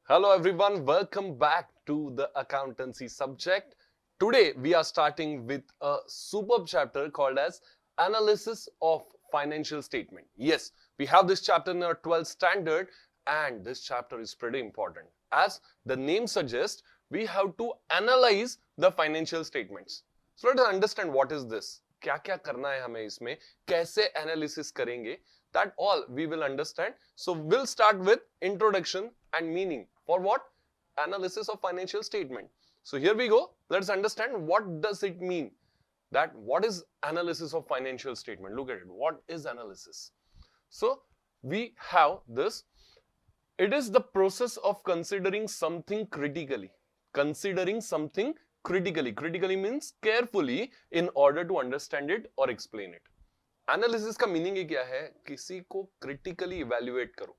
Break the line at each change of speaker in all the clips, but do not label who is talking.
Hello everyone, welcome back to the accountancy subject. Today we are starting with a superb chapter called as Analysis of Financial Statement. Yes, we have this chapter in our 12th standard and this chapter is pretty important. As the name suggests, we have to analyze the financial statements. So let us understand what is this. क्या क्या करना है हमें इसमें, कैसे analysis करेंगे, that all we will understand. So we'll start with introduction and meaning. For what? Analysis of financial statement. So here we go. Let's understand what does it mean. That what is analysis of financial statement? Look at it. What is analysis? So we have this. It is the process of considering something critically. Considering something critically. Critically means carefully in order to understand it or explain it. Analysis का meaning क्या है? किसी को critically evaluate करो,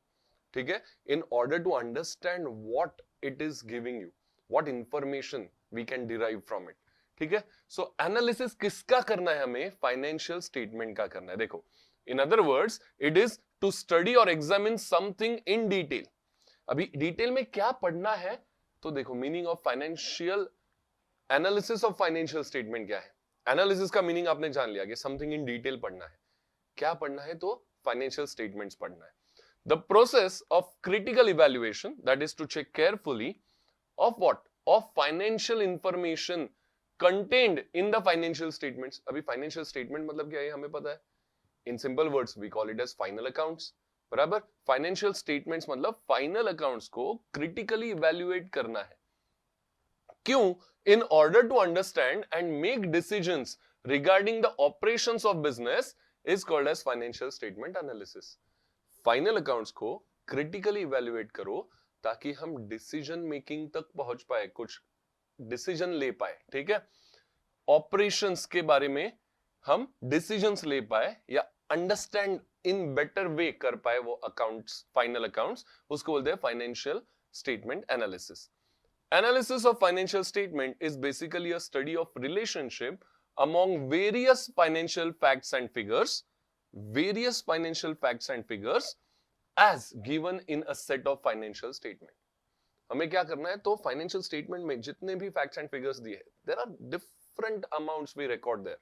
ठीक है, in order to understand what it is giving you, what information we can derive from it, ठीक है. सो एनालिसिस किसका करना है? हमें फाइनेंशियल स्टेटमेंट का करना है. देखो, in other words it is to study और एग्जामिन समथिंग इन डिटेल. अभी डिटेल में क्या पढ़ना है? तो देखो, meaning of financial analysis of financial statement क्या है? एनालिसिस का मीनिंग आपने जान लिया कि समथिंग इन डिटेल पढ़ना है. क्या पढ़ना है? तो फाइनेंशियल स्टेटमेंट्स पढ़ना है. The process of critical evaluation, that is to check carefully of what? Of financial information contained in the financial statements. अभी फाइनेंशियल स्टेटमेंट मतलब क्या है हमें पता है. In simple words we call it as final accounts. बराबर. Financial statements मतलब final accounts को क्रिटिकली इवैल्यूएट करना है. क्यों? In order to understand and make decisions regarding the operations of business is called as financial statement analysis. Final accounts को critically evaluate करो ताकि हम decision making तक पहुंच पाए, कुछ decision ले पाए, ठीक है. Operations के बारे में हम decisions ले पाए या understand in better way कर पाए वो accounts, final accounts, उसको बोलते हैं financial statement analysis. Analysis of financial statement is basically a study of relationship among various financial facts and figures as given in a set of financial statement. हमें क्या करना है? तो फाइनेंशियल स्टेटमेंट में जितने भी फैक्ट्स एंड फिगर्स दिए हैं, there are different amounts we record there.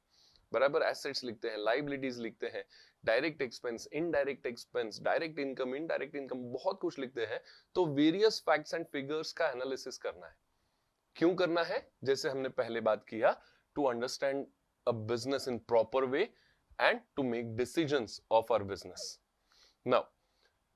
बराबर. एसेट्स लिखते हैं, लायबिलिटीज लिखते हैं, direct expense, indirect expense, direct income, indirect income, बहुत कुछ लिखते हैं. तो वेरियस फैक्ट्स एंड फिगर्स का एनालिसिस करना है. क्यों करना है? जैसे हमने पहले बात किया, to understand a business in proper way and to make decisions of our business. Now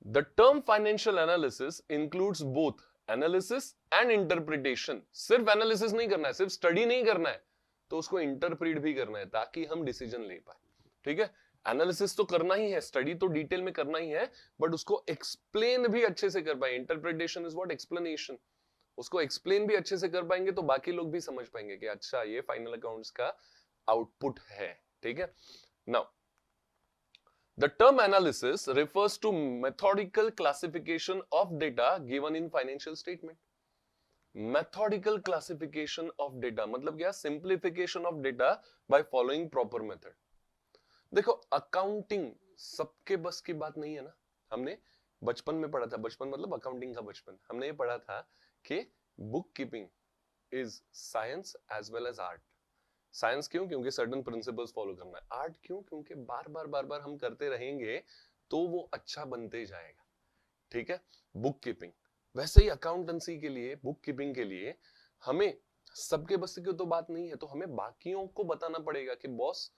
the term financial analysis includes both analysis and interpretation. सिर्फ एनालिसिस नहीं करना है, सिर्फ स्टडी नहीं करना है, तो उसको इंटरप्रीट भी करना है ताकि हम डिसीजन ले पाए, ठीक है. एनालिसिस तो करना ही है, स्टडी तो डिटेल में करना ही है, बट उसको एक्सप्लेन भी अच्छे से कर पाए. Interpretation is what? एक्सप्लेनेशन. उसको एक्सप्लेन भी अच्छे से कर पाएंगे तो बाकी लोग भी समझ पाएंगे कि अच्छा ये फाइनल अकाउंट्स का आउटपुट है, ठीक है. Now the term analysis refers to methodical classification of data given in financial statement. Methodical classification of data मतलब क्या? Simplification of data by following proper method. देखो, अकाउंटिंग सबके बस की बात नहीं है ना. हमने बचपन में पढ़ा था, बचपन मतलब अकाउंटिंग का बचपन, हमने ये पढ़ा था कि book keeping is science as well as art. Science क्यों? क्योंकि सर्टेन प्रिंसिपल्स फॉलो करना है. आर्ट क्यों? क्योंकि बार बार हम करते रहेंगे तो वो अच्छा बनते जाएगा, ठीक है. Book keeping. वैसे ही अकाउंटेंसी के लिए, बुक कीपिंग के लिए हमें सबके बस की तो बात नहीं है, तो हमें बाकियों को बताना पड़ेगा कि बॉस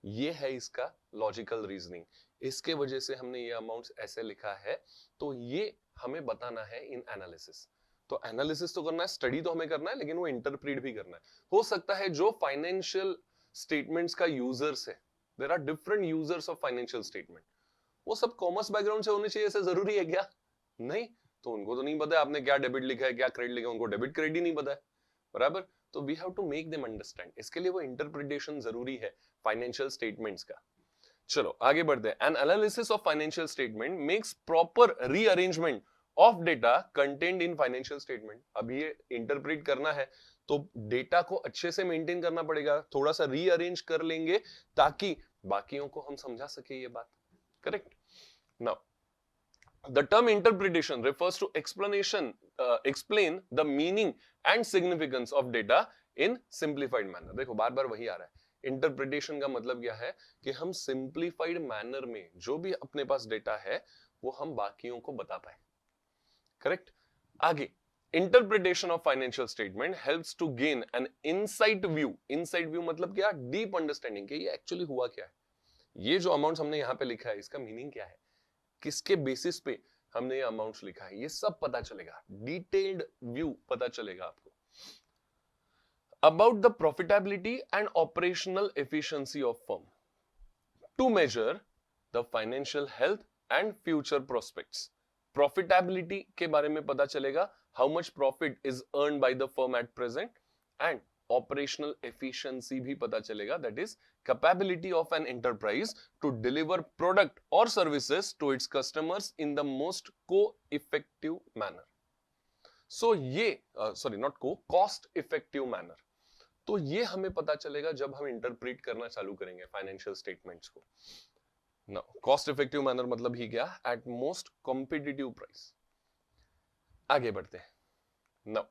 ये है इसका लॉजिकल रीजनिंग, इसके वजह से हमने ये अमाउंट्स ऐसे लिखा है, तो ये हमें बताना है इन एनालिसिस. तो एनालिसिस तो करना है, स्टडी तो हमें करना है, लेकिन वो इंटरप्रीट भी करना है. हो सकता है जो फाइनेंशियल स्टेटमेंट्स का यूजर्स है, there are different users of financial statement, वो सब कॉमर्स बैकग्राउंड से होने चाहिए, ऐसा जरूरी है क्या? नहीं. तो उनको तो नहीं पता है आपने क्या डेबिट लिखा है, क्या क्रेडिट लिखा है, उनको डेबिट क्रेडिट ही नहीं पता है. बराबर. तो we have to make them understand. इसके लिए वो इंटरप्रिटेशन जरूरी है फाइनेंशियल स्टेटमेंट्स का. चलो आगे बढ़ते हैं. N analysis of financial statement makes proper rearrangement of data contained in financial statement. अब ये इंटरप्रेट करना है तो डेटा को अच्छे से मेंटेन करना पड़ेगा, थोड़ा सा रीअरेंज कर लेंगे ताकि बाकियों को हम समझा सके ये बात. Correct. Now The term interpretation refers to explain the meaning and significance of data in simplified manner. देखो बार बार वही आ रहा है. Interpretation का मतलब क्या है कि हम simplified manner में जो भी अपने पास डेटा है वो हम बाकियों को बता पाए. Correct? आगे, interpretation of financial statement helps to gain an insight view. Insight view मतलब क्या? Deep understanding कि ये actually हुआ क्या है. ये जो अमाउंट्स हमने यहाँ पे लिखा है इसका मीनिंग क्या है, किसके बेसिस पे हमने ये अमाउंट्स लिखा है, ये सब पता चलेगा. डिटेल्ड व्यू पता चलेगा आपको. About the profitability and operational efficiency of firm to measure the financial health and future prospects. Profitability के बारे में पता चलेगा, how much profit is earn by the firm at present, and operational efficiency भी पता चलेगा, that is capability of an enterprise to deliver product और services to its customers in the most co effective manner. So ये sorry not cost effective manner. तो ये हमें पता चलेगा जब हम इंटरप्रेट करना चालू करेंगे फाइनेंशियल स्टेटमेंट्स को. नाउ कॉस्ट इफेक्टिव मैनर मतलब ही क्या, एट मोस्ट कॉम्पिटिटिव प्राइस. आगे बढ़ते हैं. Now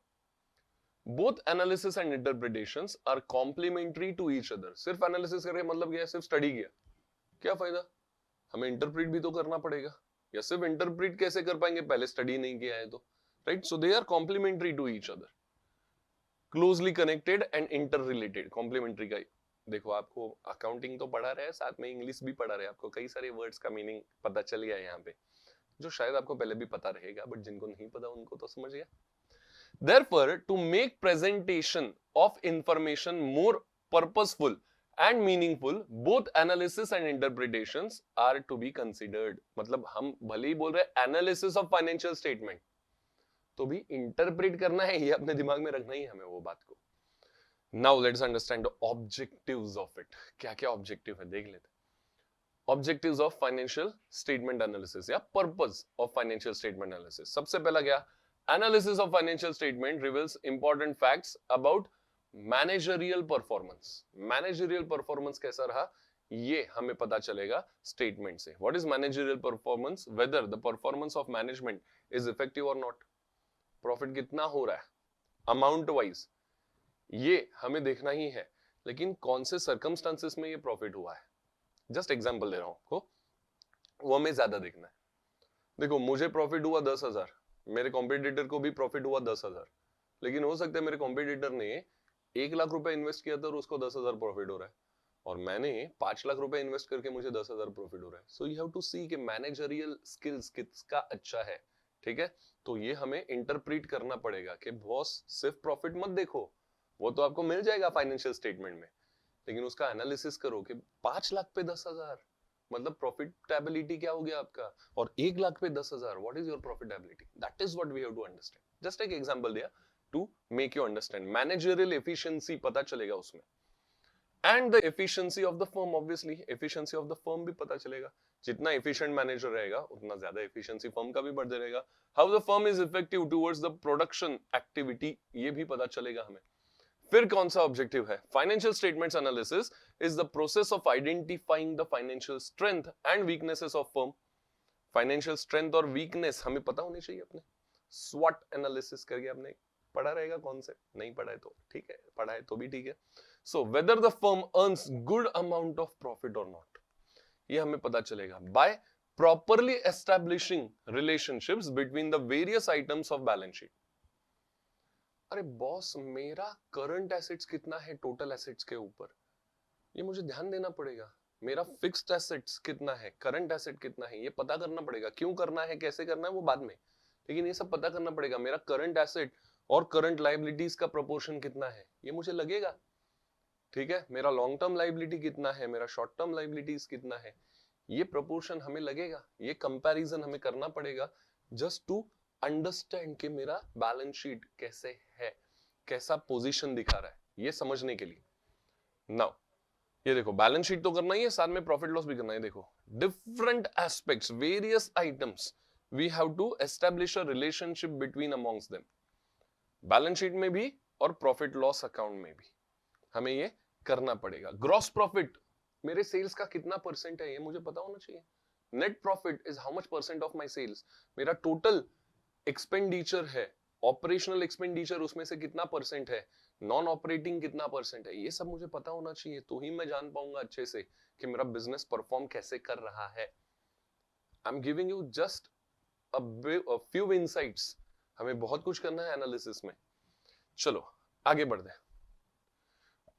both analysis and interpretations are complementary to each other. सिर्फ एनालिसिस करके मतलब क्या है, सिर्फ स्टडी किया क्या फायदा, हमें इंटरप्रेट भी तो करना पड़ेगा. या सिर्फ इंटरप्रेट कैसे कर पाएंगे, पहले स्टडी नहीं किया है तो. Right, so they are complementary to each other, closely connected and inter related. Complementary का देखो, आपको अकाउंटिंग तो पढ़ा रहे हैं, साथ में इंग्लिश भी पढ़ा रहे हैं, आपको कई सारे वर्ड्स का मीनिंग पता चल गया है यहाँ पे, जो शायद आपको पहले भी पता रहेगा, बट जिनको नहीं पता उनको तो समझ गया. Therefore, to make presentation of information more purposeful and meaningful, both analysis and interpretations are to be considered. मतलब हम भले ही बोल रहे हैं analysis of financial statement, तो भी interpret करना है, ये अपने दिमाग में रखना ही है हमें वो बात को. Now let's understand the objectives of it. क्या क्या objective है देख लेते हैं. Objectives of financial statement analysis या purpose of financial statement analysis. सबसे पहला क्या, Analysis of financial statement reveals important facts about managerial performance. Managerial performance कैसा रहा, ये हमें पता चलेगा statement से. What is managerial performance? Whether the performance of management is effective or not. Profit कितना हो रहा है, amount wise, ये हमें देखना ही है. लेकिन कौन से circumstances में ये profit हुआ है, just example दे रहा हूं आपको, वो हमें ज्यादा देखना है. देखो, मुझे profit हुआ 10,000, मेरे कॉम्पिटिटर को भी प्रॉफिट हुआ 10,000, लेकिन हो सकता है मेरे कॉम्पिटिटर ने 1 लाख रुपए इन्वेस्ट किया था और उसको 10,000 प्रॉफिट हो रहा है, और मैंने 5 लाख रुपए इन्वेस्ट करके मुझे 10,000 प्रॉफिट हो रहा है. सो यू हैव टू सी कि मैनेजरियल स्किल्स किसका अच्छा है. ठीक है, तो ये हमें इंटरप्रेट करना पड़ेगा कि बॉस सिर्फ प्रॉफिट मत देखो, वो तो आपको मिल जाएगा फाइनेंशियल स्टेटमेंट में, लेकिन उसका एनालिसिस करो कि 5 लाख पे 10,000 मतलब प्रॉफिटेबिलिटी क्या हो गया आपका, और 1 लाख पे 10,000, what is your profitability. That is what we have to understand. Just एक एग्जांपल दिया to make you understand. Managerial efficiency पता चलेगा उसमें, and the efficiency of the firm. Obviously efficiency of the firm भी पता चलेगा, जितना एफिशिएंट मैनेजर रहेगा उतना ज्यादा एफिशिएंसी फर्म का भी बढ़ जाएगा. How the firm is effective towards the production activity, ये भी पता चलेगा हमें. फिर कौन सा ऑब्जेक्टिव है, financial statements analysis is the process of identifying the financial strength and weaknesses of firm. Financial strength और वीकनेस हमें पता होनी चाहिए. अपने स्वॉट एनालिसिस करके आपने पढ़ा रहेगा, कौन से नहीं पढ़ा है तो ठीक है, पढ़ा है तो भी ठीक है. So whether the firm earns good amount of profit और नॉट, ये हमें पता चलेगा by properly establishing relationships between the various items of balance sheet. अरे बॉस, मेरा करंट एसेट्स कितना है टोटल एसेट्स के ऊपर, ये मुझे ध्यान देना पड़ेगा. मेरा फिक्स्ड एसेट्स कितना है, करंट एसेट कितना है, ये पता करना पड़ेगा. क्यों करना है, कैसे करना है वो बाद में, लेकिन ये सब पता करना पड़ेगा. मेरा करंट एसेट और करंट लायबिलिटीज का प्रोपोर्शन कितना है, ये मुझे लगेगा. ठीक है, मेरा लॉन्ग टर्म लायबिलिटी कितना है, मेरा शॉर्ट टर्म लायबिलिटीज कितना है, ये प्रोपोर्शन हमें लगेगा. ये कंपैरिजन हमें करना पड़ेगा जस्ट टू अंडरस्टैंड कि मेरा बैलेंस शीट कैसे है, कैसा पोजीशन दिखा रहा है, ये समझने के लिए. नाउ ये देखो, बैलेंस शीट तो करना ही है, साथ में प्रॉफिट लॉस भी करना है. देखो, different aspects, various items, we have to establish a relationship between amongst them. Balance sheet में भी और प्रॉफिट लॉस अकाउंट में भी हमें ये करना पड़ेगा. ग्रॉस प्रॉफिट, मेरे सेल्स का कितना परसेंट है, ये मुझे पता होना चाहिए. Net profit is how much percent of my sales, मेरा टोटल एक्सपेंडिचर है, ऑपरेशनल एक्सपेंडिचर उसमें से कितना परसेंट है, नॉन ऑपरेटिंग कितना परसेंट है, ये सब मुझे पता होना चाहिए, तो ही मैं जान पाऊंगा अच्छे से कि मेरा बिजनेस परफॉर्म कैसे कर रहा है। I am giving you just a few insights, हमें बहुत कुछ करना है एनालिसिस में। चलो आगे बढ़ते हैं।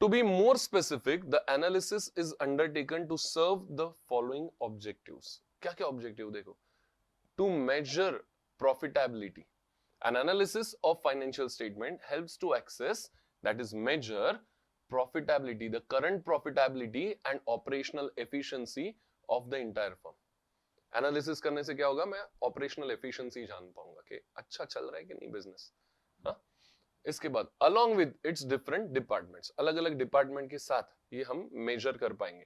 To be more specific, the analysis is undertaken to serve the following objectives. क्या क्या ऑब्जेक्टिव देखो, to measure profitability. An analysis of financial statement helps to access, that is measure profitability, the current profitability and operational efficiency of the entire firm. Analysis करने से क्या होगा, मैं operational efficiency जान पाऊंगा कि अच्छा चल रहा है कि नहीं बिजनेस। इसके बाद along with its different departments, अलग अलग डिपार्टमेंट के साथ ये हम मेजर कर पाएंगे।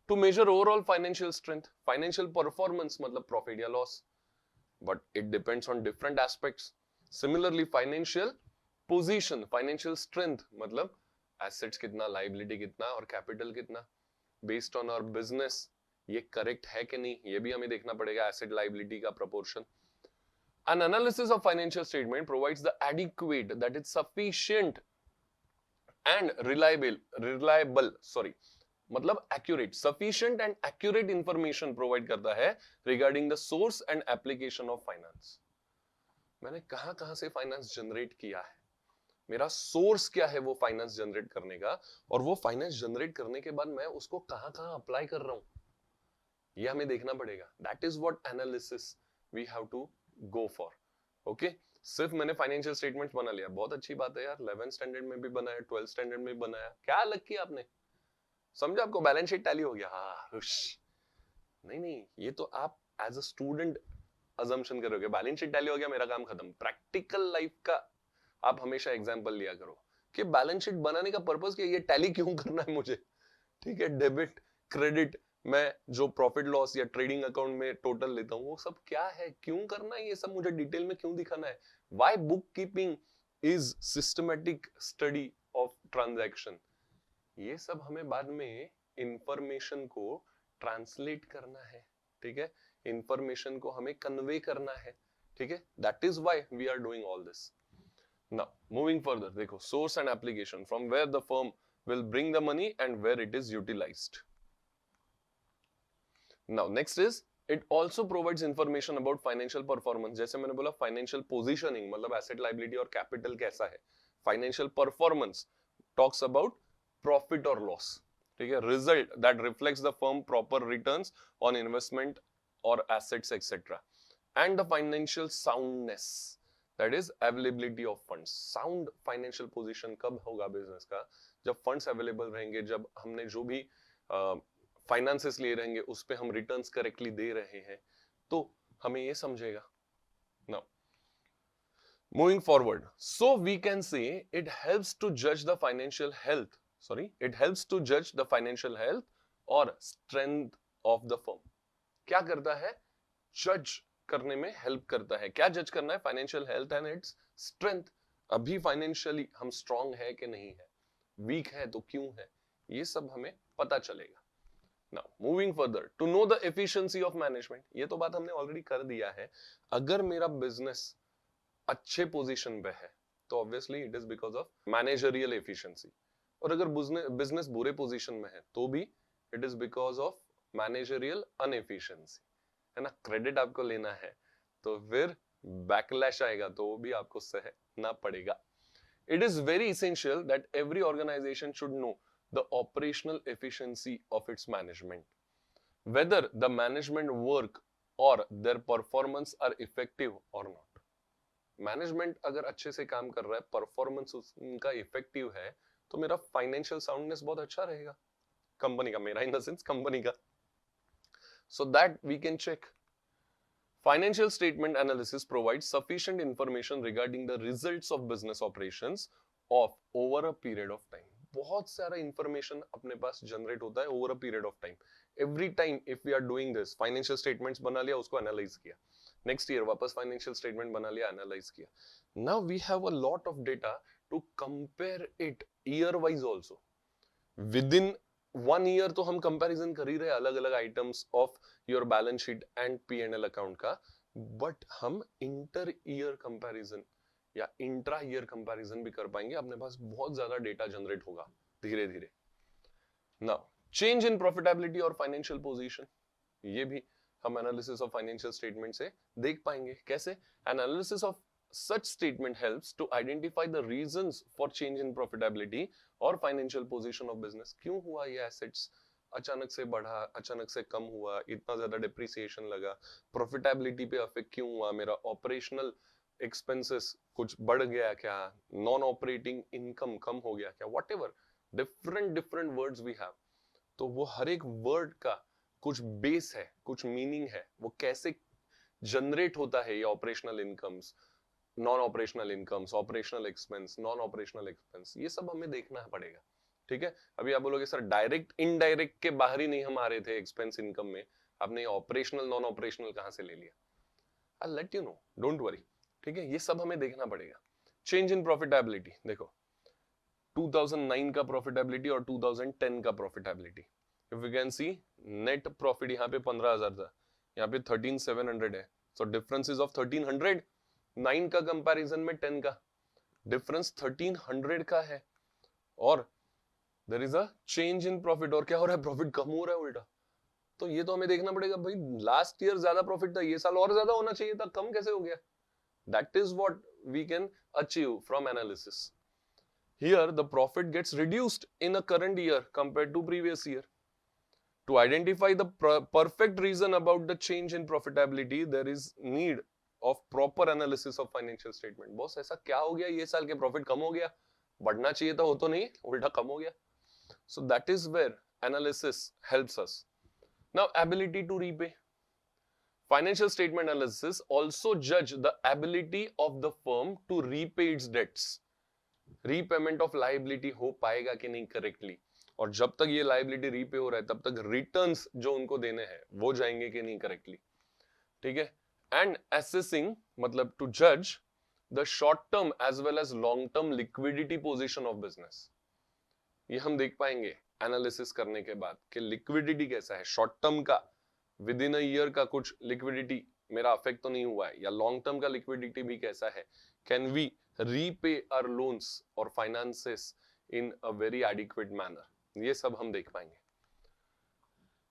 To measure overall financial strength, financial performance मतलब प्रॉफिट या loss, but it depends on different aspects. Similarly financial position, financial strength मतलब एसेट्स कितना, लायबिलिटी कितना और कैपिटल कितना, बेस्ड ऑन आवर बिजनेस ये करेक्ट है कि नहीं, ये भी हमें देखना पड़ेगा, एसेट लायबिलिटी का proportion. An analysis of financial statement provides the adequate, that is sufficient and reliable, मतलब accurate, sufficient and accurate information provide करता है regarding the source and application of finance. मैंने कहां से फाइनेंस जनरेट किया है, मेरा सोर्स क्या है वो फाइनेंस जनरेट करने का, और वो फाइनेंस जनरेट करने के बाद मैं उसको कहां अप्लाई कर रहा हूं, ये हमें देखना पड़ेगा। That is what analysis we have to go for. Okay, सिर्फ मैंने फाइनेंशियल स्टेटमेंट्स बना लिया, बहुत अच्छी बात है यार, 11th स्टैंडर्ड में भी बनाया, 12th स्टैंडर्ड में भी बनाया, क्या अलग किया आपने, समझा, आपको बैलेंस शीट टैली हो गया, हाँ नहीं, ये तो आप एज अ स्टूडेंट अजम्पशन करोगे, बैलेंस शीट टैली हो गया मेरा काम खत्म। प्रैक्टिकल लाइफ का आप हमेशा एग्जांपल लिया करो कि बैलेंस शीट बनाने का पर्पस क्या है, ये टैली क्यों करना है मुझे, ठीक है, डेबिट क्रेडिट, मैं जो प्रॉफिट लॉस या ट्रेडिंग अकाउंट में टोटल लेता हूं वो सब क्या है, क्यों करना है, ये सब मुझे डिटेल में क्यों दिखाना है। Why book keeping is systematic study of transaction, ये सब हमें बाद में इंफॉर्मेशन को ट्रांसलेट करना है, ठीक है, इंफॉर्मेशन को हमें कन्वे करना है, ठीक है, that is why we are doing all this. Now moving further, देखो source and application, from where the firm will bring the money and where it is utilized. Now next is it also provides information about financial performance, जैसे मैंने बोला financial positioning मतलब asset liability और capital कैसा है, financial performance talks about profit or loss, ठीक है, result that reflects the firm proper returns on investment or assets etc, and the financial soundness, that is availability of funds। sound financial position कब होगा business का, जब funds available रहेंगे, जब हमने जो भी फाइनेंसेस ले रहेंगे उस पे हम रिटर्न्स करेक्टली दे रहे हैं, तो हमें ये समझेगा। Now moving forward, so we can say it helps to जज the financial health, it helps to जज द फाइनेंशियल हेल्थ और स्ट्रेंथ ऑफ द फर्म। क्या करता है, जज करने में हेल्प करता है, क्या जज करना है, financial health and its strength, अभी फाइनेंशियली हम स्ट्रांग है कि नहीं है, वीक है तो क्यों है, ये सब हमें पता चलेगा। Now, moving further, to know the efficiency of management, ये तो बात हमने ऑलरेडी कर दिया है, अगर मेरा बिजनेस अच्छे पोजीशन पे है तो obviously it is because of managerial efficiency, और अगर बिजनेस बुरे पोजीशन में है तो भी it is because of managerial unefficiency, है ना, क्रेडिट आपको लेना है तो फिर बैकलैश आएगा तो वो भी आपको सहना पड़ेगा। It is very essential that every organization should know the operational efficiency of its management, whether the management work or their performance are effective or not। Management अगर अच्छे से काम कर रहा है, परफॉर्मेंस उनका इफेक्टिव है, तो मेरा फाइनेंशियल साउंडनेस बहुत अच्छा रहेगा, कंपनी का, मेरा इन द सेंस कंपनी का, so that we can check। Financial statement analysis provides sufficient information regarding the results of business operations of over a period of time। बहुत सारा इंफॉर्मेशन अपने पास generate होता है over a period of time. Every time if we are doing this, financial statements बना लिया, उसको analyze किया, next year वापस फाइनेंशियल स्टेटमेंट बना लिया, एनालाइज किया, now we have a lot of data to compare it year wise also within 1 year तो हम कंपैरिजन कर ही रहे अलग अलग items of your balance sheet and P&L account का, बट हम इंटर ईयर कंपैरिजन या इंट्रा ईयर कंपैरिजन भी कर पाएंगे। अपने पास बहुत ज्यादा डेटा जनरेट होगा धीरे धीरे। नाउ चेंज इन प्रॉफिटेबिलिटी और फाइनेंशियल पोजीशन, ये भी हम एनालिसिस ऑफ फाइनेंशियल स्टेटमेंट से देख पाएंगे। कैसे? Analysis of such statement helps to identify the reasons for change in profitability और financial position of business। क्यों हुआ ये assets अचानक से बढ़ा, अचानक से कम हुआ, इतना ज्यादा depreciation लगा, profitability पे affect क्यों हुआ, मेरा operational expenses कुछ बढ़ गया क्या, non operating income कम हो गया क्या, whatever different words we have। तो वो हर एक word का कुछ बेस है, कुछ मीनिंग है, वो कैसे जनरेट होता है ये operational incomes, non operational incomes, operational expense, non operational expense, ये सब हमें देखना पड़ेगा। ठीक है, अभी आप बोलोगे सर डायरेक्ट इनडायरेक्ट के बाहर ही नहीं हम आ रहे थे एक्सपेंस इनकम में, आपने ऑपरेशनल नॉन ऑपरेशनल कहां से ले लिया? I let you know, don't worry. ठीक है, ये सब हमें देखना पड़ेगा। चेंज इन प्रॉफिटेबिलिटी देखो, 2009 का प्रॉफिटेबिलिटी और 2010 का profitability, if you can see net profit यहाँ पे 15,000 था, यहाँ पे 13,700 है, सो डिफरेंस इज ऑफ 1300। 9 का कंपैरिजन में 10 का डिफरेंस 1300 का है, और there is a change in profit, और क्या हो रहा है, प्रॉफिट कम हो रहा है उल्टा। तो ये तो हमें देखना पड़ेगा भाई, लास्ट ईयर ज्यादा प्रॉफिट था, ये साल और ज्यादा होना चाहिए था, कम कैसे हो गया? That is what we can achieve from analysis. Here the profit gets reduced in a current year compared to previous year. To identify the perfect reason about the change in profitability, there is need of proper analysis of financial statement. Boss ऐसा क्या हो गया, ये साल के profit कम हो गया, बढ़ना चाहिए था, वो तो नहीं, उल्टा कम हो गया। So that is where analysis helps us. Now ability to repay. Financial statement analysis also judge the ability of the firm to repay its debts. Repayment of liability हो पाएगा कि नहीं करेक्टली, और जब तक ये लाइबिलिटी रीपे हो रहा है तब तक रिटर्न्स जो उनको देने हैं वो जाएंगे कि नहीं करेक्टली। ठीक है, एंड असेसिंग मतलब टू जज the short term as well as long term liquidity position of business. ये हम देख पाएंगे एनालिसिस करने के बाद कि लिक्विडिटी कैसा है, शॉर्ट टर्म का विद इन अ ईयर का कुछ लिक्विडिटी मेरा अफेक्ट तो नहीं हुआ है, या लॉन्ग टर्म का लिक्विडिटी भी कैसा है, can we repay our loans or finances in a very adequate manner, ये सब हम देख पाएंगे।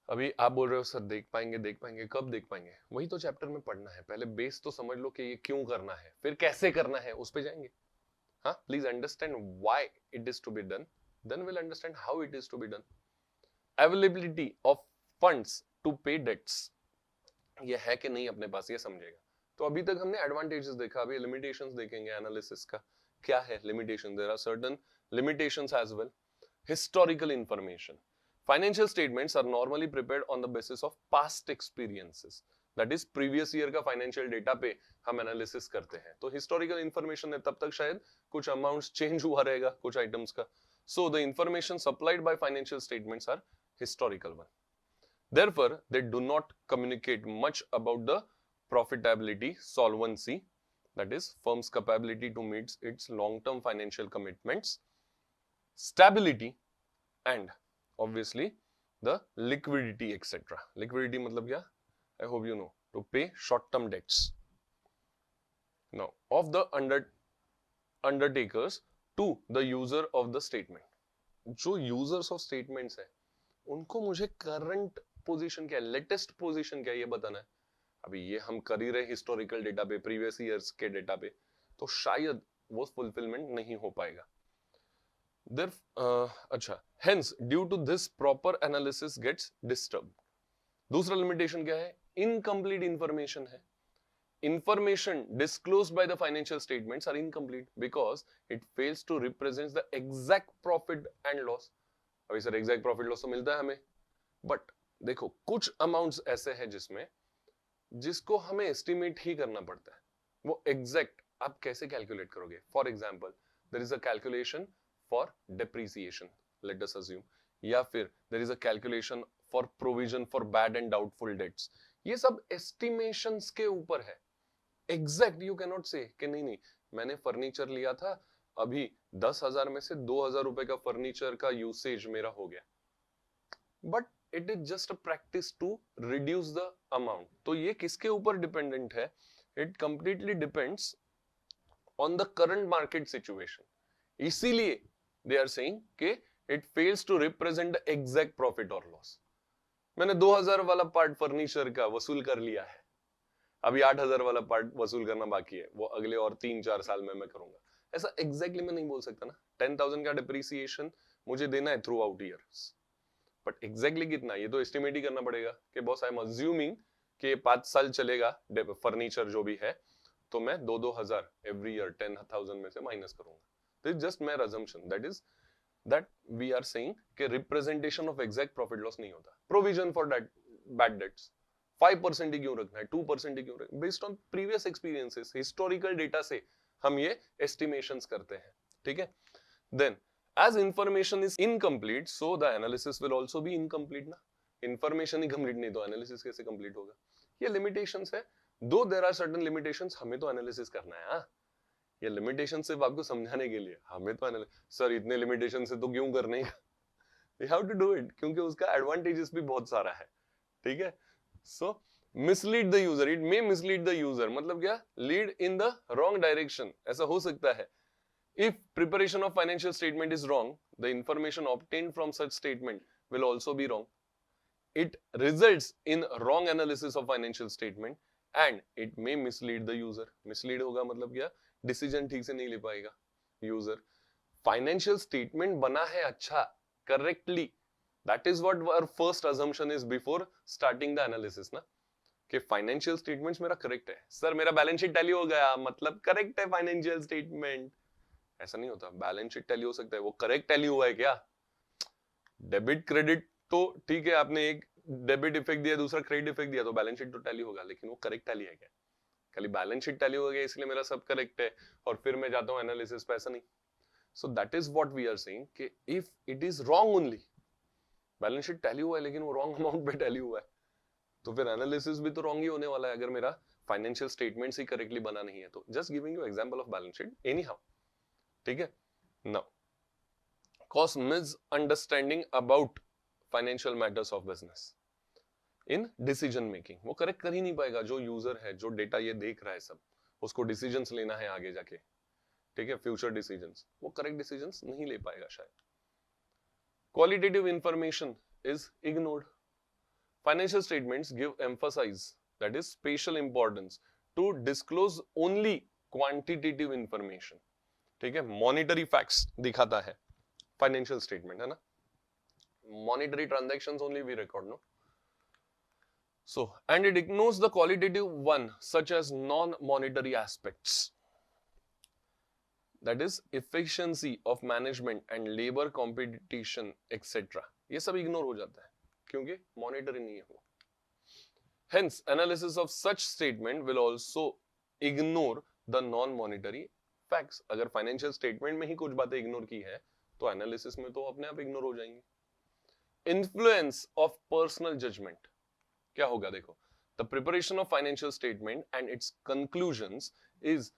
अभी आप बोल रहे हो सर देख पाएंगे कब देख पाएंगे? वही तो चैप्टर में पढ़ना है, पहले बेस तो समझ लो कि ये क्यों करना है, फिर कैसे करना है उस पे जाएंगे। हाँ, please understand why it is to be done, then we'll understand how it is to be done. Availability of funds to pay debts, ये है कि नहीं अपने पास, ये समझेगा। तो अभी तक हमने एडवांटेजेस देखा, अभी लिमिटेशंस देखेंगे एनालिसिस का। क्या है limitation? There are certain limitations as well. Historical information, financial statements are normally prepared on the basis of past experiences, that is previous year का फाइनेंशियल डेटा पे हम एनालिसिस करते हैं। तो हिस्टोरिकल इंफॉर्मेशन है, तब तक शायद कुछ अमाउंट्स चेंज हुआ रहेगा कुछ आइटम्स का, so the information supplied by financial statements are historical one. Therefore, they do not communicate much about the profitability, solvency, that is firm's capability to meet its long-term financial commitments, stability, and obviously the liquidity, etc. Liquidity मतलब क्या? I hope you know, to pay short-term debts. Now, of the undertakers to the user of the statement. जो users of statements है, उनको मुझे current position क्या है, latest position क्या है, ये बताना है। अभी ये हम कर ही रहे हिस्टोरिकल डेटा पे, प्रीवियस ईयर्स के डेटा पे, तो शायद वो फुलफिलमेंट नहीं हो पाएगा। अच्छा, hence due to this proper analysis gets disturb. दूसरा लिमिटेशन क्या है? इनकम्प्लीट इंफॉर्मेशन है। Information disclosed by the financial statements are incomplete because it fails to represent the exact profit and loss. अभी सर exact profit loss तो मिलता है हमें, but देखो कुछ अमाउंट्स ऐसे हैं जिसको हमें एस्टिमेट ही करना पड़ता है, वो एग्जैक्ट आप कैसे कैलकुलेट करोगे? For example, there is a calculation for depreciation, let us assume, या फिर there is a calculation for provision for bad and doubtful debts. ये सब एस्टिमेशंस के ऊपर है, एग्जैक्ट यू कैन नॉट से कि नहीं मैंने फर्नीचर लिया था, अभी 10,000 में से 2,000 रुपए का फर्नीचर का यूसेज मेरा हो गया, but it is just a practice to reduce the amount. तो ये किसके ऊपर डिपेंडेंट है? It completely depends on the current market situation. इसीलिए दे आर सेइंग कि it fails to represent the exact profit और लॉस. मैंने 2000 वाला पार्ट फर्नीचर का वसूल कर लिया है, अभी 8000 वाला पार्ट वसूल करना बाकी है, वो अगले और 3-4 साल में मैं करूंगा. ऐसा एग्जैक्टली मैं नहीं बोल सकता ना. 10,000 का डिप्रिसिएशन मुझे देना है through out years, but exactly कितना ये तो एस्टिमेट ही करना पड़ेगा कि बॉस आई एम अज्यूमिंग कि 5 साल चलेगा फर्नीचर जो भी है, तो मैं 2-2 हजार एवरी ईयर 10,000 में से माइनस करूंगा. This just mere assumption, that is that we are saying कि representation of exact profit loss नहीं होता. Provision for that bad debts 5% ही क्यों रखना है, 2% ही क्यों रखना है? Based on previous experiences, historical data से हम ये एस्टिमेशंस करते हैं. ठीक है. Then as information is incomplete, so the analysis will also be incomplete ना. Information ही complete नहीं तो analysis कैसे complete होगा? ये limitations है. Though there are certain limitations, हमें तो analysis करना है. हाँ, ये limitation सिर्फ आपको समझाने के लिए, हमें तो सर इतने limitation से तो क्यों करने का? We have to do it क्योंकि उसका advantages भी बहुत सारा है. ठीक है. So mislead the user, it may mislead the user. मतलब क्या? Lead in the wrong direction. ऐसा हो सकता है. If preparation of financial statement is wrong, the information obtained from such statement will also be wrong. It results in wrong analysis of financial statement and it may mislead the user. Mislead होगा मतलब क्या? Decision ठीक से नहीं ले पाएगा user. Financial statement बना है अच्छा, correctly. That is what our first assumption is before starting the analysis ना. कि फाइनेंशियल स्टेटमेंट्स मेरा करेक्ट है. सर मेरा बैलेंस शीट टैली हो गया मतलब करेक्ट है फाइनेंशियल स्टेटमेंट. ऐसा नहीं होता. बैलेंस शीट टैली हो सकता है, वो करेक्ट टैली हुआ है क्या? डेबिट क्रेडिट तो ठीक है, आपने एक डेबिट इफेक्ट दिया, दूसरा क्रेडिट इफेक्ट दिया, तो बैलेंस शीट तो टैली होगा, लेकिन वो करेक्ट टैली है क्या? खाली बैलेंस शीट टैली हो गया इसलिए मेरा सब करेक्ट है और फिर मैं जाता हूं एनालिसिस पे, ऐसा नहीं. So that is what we are saying कि if it is wrong only, balance sheet tally हुआ है लेकिन वो रॉन्ग अमाउंट पे टैली हुआ है, तो फिर एनालिसिस भी तो रॉन्ग ही होने वाला है अगर मेरा फाइनेंशियल स्टेटमेंट्स ही करेक्टली बना नहीं है. तो just giving you example of balance sheet any how. ठीक है. Now cause misunderstanding about financial matters of business in decision making. वो करेक्ट कर ही नहीं पाएगा. जो यूजर है, जो डेटा ये देख रहा है सब, उसको डिसीजंस लेना है आगे जाके. ठीक है. फ्यूचर डिसीजंस, वो करेक्ट डिसीजंस नहीं ले पाएगा शायद. Qualitative information is ignored. Financial statements give emphasize, that is special importance to disclose only quantitative information. ठीक है. मॉनिटरी फैक्ट्स दिखाता है फाइनेंशियल स्टेटमेंट, है ना. Monetary transactions only we record, no. So and it ignores the qualitative one such as non monetary aspects, that is efficiency of management and labour competition etcetera. ये सब ignore हो जाता है क्योंकि मॉनिटरी नहीं है वो. Hence analysis of such statement will also ignore the non monetary facts. अगर फाइनेंशियल स्टेटमेंट में ही कुछ बातें इग्नोर की है तो एनालिसिस में तो अपने आप इग्नोर हो जाएंगे. इन्फ्लुएंस ऑफ पर्सनल जजमेंट क्या होगा? देखो, the preparation of financial statement and its conclusions is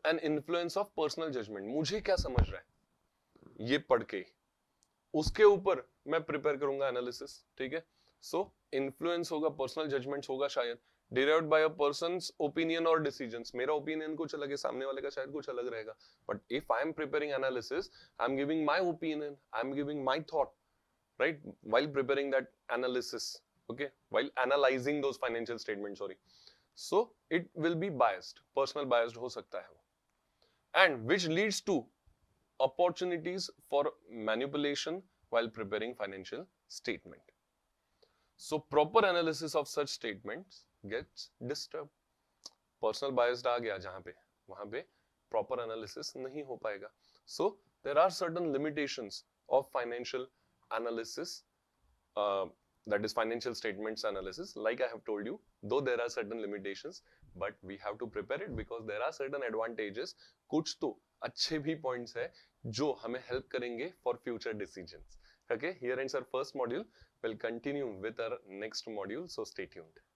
an influence of personal judgement. मुझे क्या समझ रहा है ये पढ़ के, उसके ऊपर मैं प्रिपेयर करूंगा एनालिसिस. ठीक है. सो इन्फ्लुएंस होगा, पर्सनल जजमेंट्स होगा शायद, derived by a person's opinion or decisions. मेरा opinion कुछ अलग है, सामने वाले का शायद कुछ अलग रहेगा. But if I am preparing analysis, I am giving my opinion, I am giving my thought, right? While preparing that analysis, okay? While analyzing those financial statements, sorry. So it will be biased, personal biased हो सकता है वो. And which leads to opportunities for manipulation while preparing financial statement. So proper analysis of such statements gets disturbed. Personal bias आ गया जहां पे, वहां पे proper analysis नहीं हो पाएगा. So there are certain limitations of financial analysis, that is financial statements analysis. Like I have told you, though there are certain limitations, but we have to prepare it because there are certain advantages. कुछ तो अच्छे भी points है जो हमें help करेंगे for future decisions. Okay, here ends our first module. We'll continue with our next module, so stay tuned.